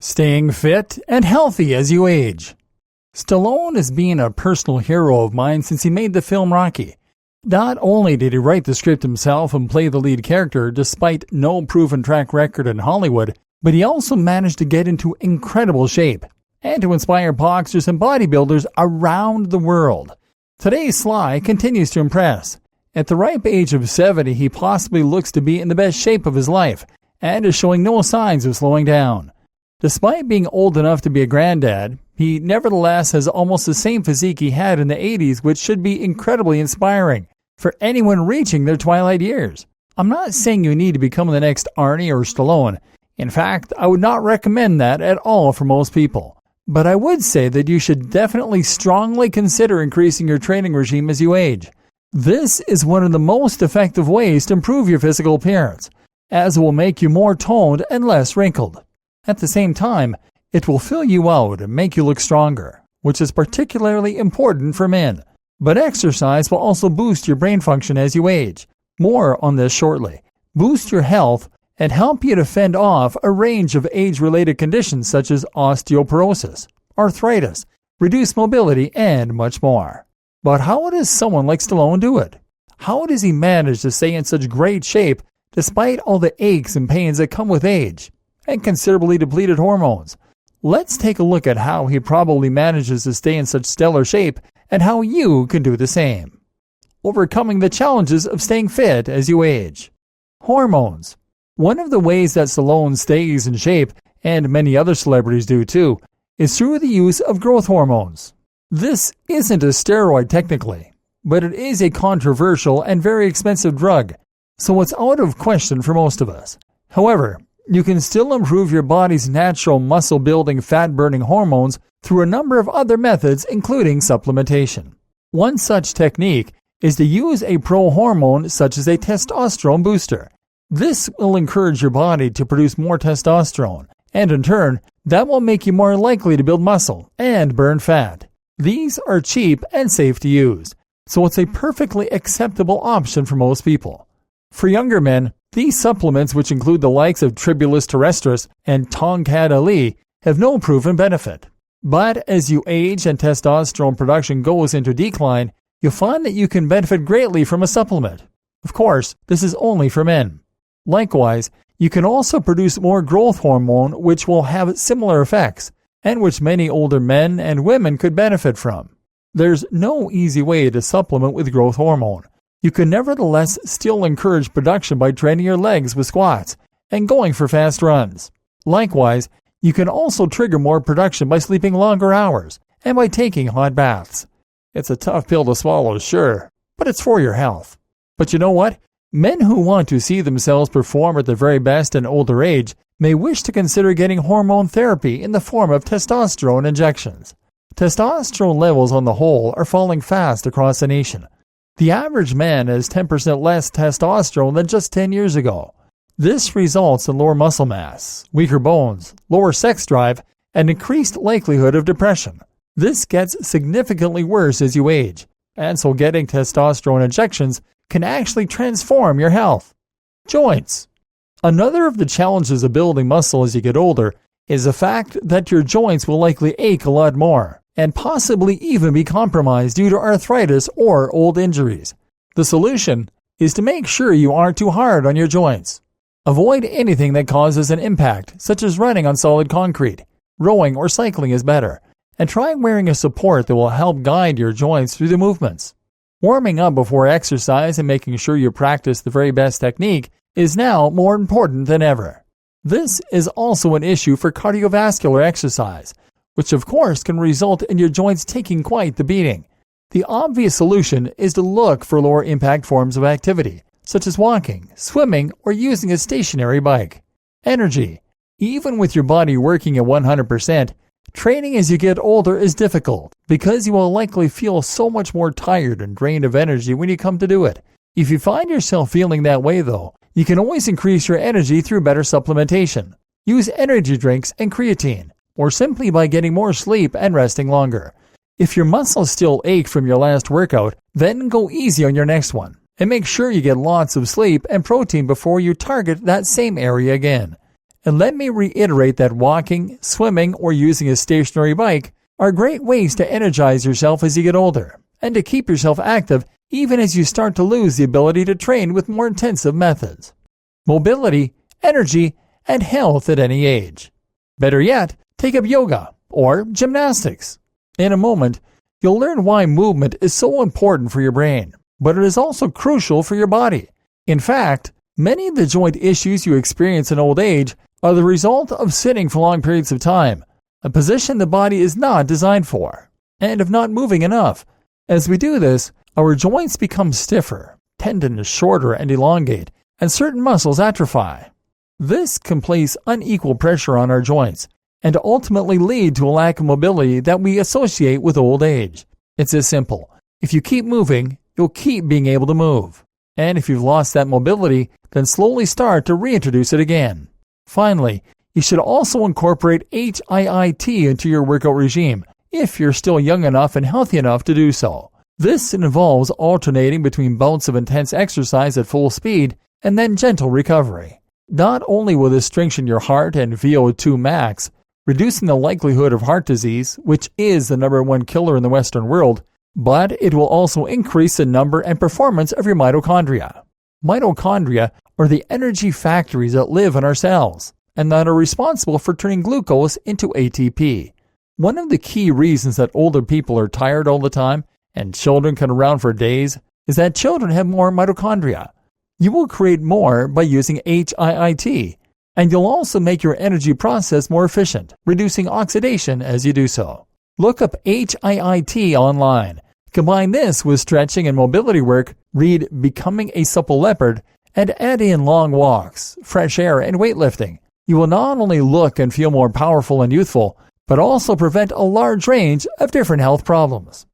Staying fit and healthy as you age. Stallone has been a personal hero of mine since he made the film Rocky. Not only did he write the script himself and play the lead character despite no proven track record in Hollywood, but he also managed to get into incredible shape and to inspire boxers and bodybuilders around the world. Today, Sly continues to impress. At the ripe age of 70, he possibly looks to be in the best shape of his life and is showing no signs of slowing down. Despite being old enough to be a granddad, he nevertheless has almost the same physique he had in the 80s, which should be incredibly inspiring for anyone reaching their twilight years. I'm not saying you need to become the next Arnie or Stallone. In fact, I would not recommend that at all for most people. But I would say that you should definitely strongly consider increasing your training regime as you age. This is one of the most effective ways to improve your physical appearance, as it will make you more toned and less wrinkled. At the same time, it will fill you out and make you look stronger, which is particularly important for men. But exercise will also boost your brain function as you age. More on this shortly. Boost your health and help you to fend off a range of age-related conditions such as osteoporosis, arthritis, reduced mobility, and much more. But how does someone like Stallone do it? How does he manage to stay in such great shape despite all the aches and pains that come with age and considerably depleted hormones? Let's take a look at how he probably manages to stay in such stellar shape and how you can do the same. Overcoming the challenges of staying fit as you age. Hormones. One of the ways that Stallone stays in shape, and many other celebrities do too, is through the use of growth hormones. This isn't a steroid technically, but it is a controversial and very expensive drug, so it's out of question for most of us. However, you can still improve your body's natural muscle-building, fat-burning hormones through a number of other methods, including supplementation. One such technique is to use a pro-hormone such as a testosterone booster. This will encourage your body to produce more testosterone, and in turn, that will make you more likely to build muscle and burn fat. These are cheap and safe to use, so it's a perfectly acceptable option for most people. For younger men, these supplements, which include the likes of Tribulus terrestris and Tongkat Ali, have no proven benefit. But as you age and testosterone production goes into decline, you'll find that you can benefit greatly from a supplement. Of course, this is only for men. Likewise, you can also produce more growth hormone, which will have similar effects, and which many older men and women could benefit from. There's no easy way to supplement with growth hormone. You can nevertheless still encourage production by training your legs with squats and going for fast runs. Likewise, you can also trigger more production by sleeping longer hours and by taking hot baths. It's a tough pill to swallow, sure, but it's for your health. But you know what? Men who want to see themselves perform at their very best in older age may wish to consider getting hormone therapy in the form of testosterone injections. Testosterone levels on the whole are falling fast across the nation. The average man has 10% less testosterone than just 10 years ago. This results in lower muscle mass, weaker bones, lower sex drive, and increased likelihood of depression. This gets significantly worse as you age, and so getting testosterone injections can actually transform your health. Joints. Another of the challenges of building muscle as you get older is the fact that your joints will likely ache a lot more and possibly even be compromised due to arthritis or old injuries. The solution is to make sure you aren't too hard on your joints. Avoid anything that causes an impact, such as running on solid concrete. Rowing or cycling is better, and try wearing a support that will help guide your joints through the movements. Warming up before exercise and making sure you practice the very best technique is now more important than ever. This is also an issue for cardiovascular exercise, which of course can result in your joints taking quite the beating. The obvious solution is to look for lower impact forms of activity, such as walking, swimming, or using a stationary bike. Energy. Even with your body working at 100%, training as you get older is difficult because you will likely feel so much more tired and drained of energy when you come to do it. If you find yourself feeling that way though, you can always increase your energy through better supplementation. Use energy drinks and creatine, or simply by getting more sleep and resting longer. If your muscles still ache from your last workout, then go easy on your next one, and make sure you get lots of sleep and protein before you target that same area again. And let me reiterate that walking, swimming, or using a stationary bike are great ways to energize yourself as you get older, and to keep yourself active even as you start to lose the ability to train with more intensive methods. Mobility, energy, and health at any age. Better yet, take up yoga or gymnastics. In a moment, you'll learn why movement is so important for your brain, but it is also crucial for your body. In fact, many of the joint issues you experience in old age are the result of sitting for long periods of time, a position the body is not designed for, and of not moving enough. As we do this, our joints become stiffer, tendons shorter and elongate, and certain muscles atrophy. This can place unequal pressure on our joints and ultimately lead to a lack of mobility that we associate with old age. It's as simple. If you keep moving, you'll keep being able to move. And if you've lost that mobility, then slowly start to reintroduce it again. Finally, you should also incorporate HIIT into your workout regime if you're still young enough and healthy enough to do so. This involves alternating between bouts of intense exercise at full speed and then gentle recovery. Not only will this strengthen your heart and VO2 max, reducing the likelihood of heart disease, which is the #1 killer in the Western world, but it will also increase the number and performance of your mitochondria. Mitochondria are the energy factories that live in our cells and that are responsible for turning glucose into ATP. One of the key reasons that older people are tired all the time and children can around for days is that children have more mitochondria. You will create more by using HIIT, and you'll also make your energy process more efficient, reducing oxidation as you do so. Look up HIIT online. Combine this with stretching and mobility work, read Becoming a Supple Leopard, and add in long walks, fresh air, and weightlifting. You will not only look and feel more powerful and youthful, but also prevent a large range of different health problems.